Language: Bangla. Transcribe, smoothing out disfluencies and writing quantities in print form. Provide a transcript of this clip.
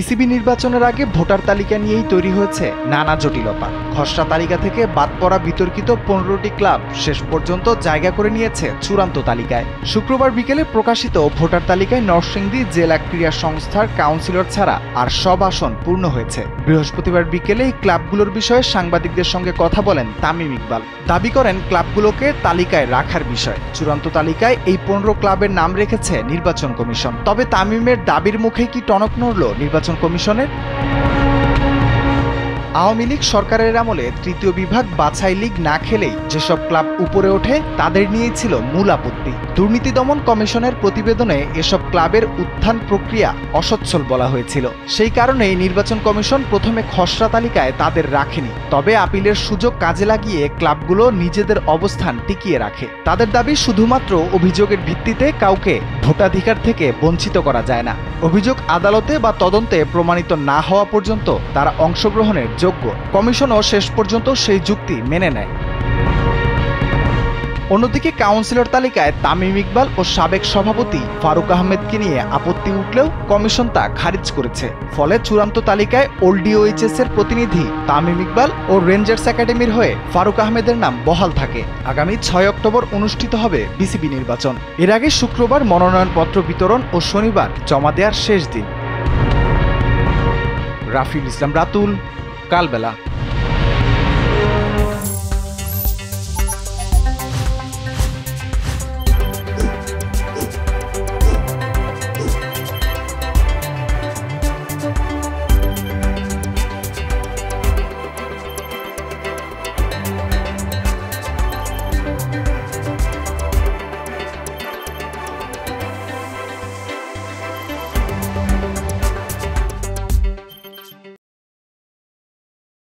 বিসিবি নির্বাচনের আগে ভোটার তালিকা নিয়েই তৈরি হয়েছে নানা জটিলতা। খসড়া তালিকা থেকে বাদ পড়া বিতর্কিত 15টি ক্লাব শেষ পর্যন্ত জায়গা করে নিয়েছে চূড়ান্ত তালিকায়। শুক্রবার বিকেলে প্রকাশিত ভোটার তালিকায় নরসিংদী জেলা ক্রীড়া সংস্থার কাউন্সিলর ছাড়া আর সব আসন পূর্ণ হয়েছে। বৃহস্পতিবার বিকেলে এই ক্লাবগুলোর বিষয়ে সাংবাদিকদের সঙ্গে কথা বলেন তামিম ইকবাল। দাবি করেন ক্লাবগুলোকে তালিকায় রাখার বিষয়। চূড়ান্ত তালিকায় এই 15 ক্লাবের নাম রেখেছে নির্বাচন কমিশন। তবে তামিমের দাবির মুখে কি টনক নড়ল নির্বাচন কমিশনের? আওয়ামী লীগ সরকারের আমলে তৃতীয় বিভাগ বাছাই লীগ না খেলেই যেসব ক্লাব উপরে ওঠে তাদের নিয়েই ছিল মূল আপত্তি। দুর্নীতি দমন কমিশনের প্রতিবেদনে এসব ক্লাবের উত্থান প্রক্রিয়া অসচ্ছল বলা হয়েছিল। সেই কারণেই নির্বাচন কমিশন প্রথমে খসড়া তালিকায় তাদের রাখেনি। তবে আপিলের সুযোগ কাজে লাগিয়ে ক্লাবগুলো নিজেদের অবস্থান টিকিয়ে রাখে। তাদের দাবি শুধুমাত্র অভিযোগের ভিত্তিতে কাউকে ভোটাধিকার থেকে বঞ্চিত করা যায় না। অভিযোগ আদালতে বা তদন্তে প্রমাণিত না হওয়া পর্যন্ত তারা অংশগ্রহণের যোগ্য। কমিশনও শেষ পর্যন্ত সেই যুক্তি মেনে নেয়। অন্যদিকে কাউন্সিলর তালিকায় তামিম ইকবাল ও সাবেক সভাপতি ফারুক আহমেদকে নিয়ে আপত্তি উঠলেও কমিশন তা খারিজ করেছে। ফলে চূড়ান্ত তালিকায় ওল্ড ডিওএইচএস এর প্রতিনিধি তামিম ইকবাল ও রেঞ্জার্স একাডেমির হয়ে ফারুক আহমেদের নাম বহাল থাকে। আগামী 6 অক্টোবর অনুষ্ঠিত হবে বিসিবি নির্বাচন। এর আগে শুক্রবার মনোনয়নপত্র বিতরণ ও শনিবার জমা দেওয়ার শেষ দিন। রাফিউল ইসলাম রাতুল, কালবেলা।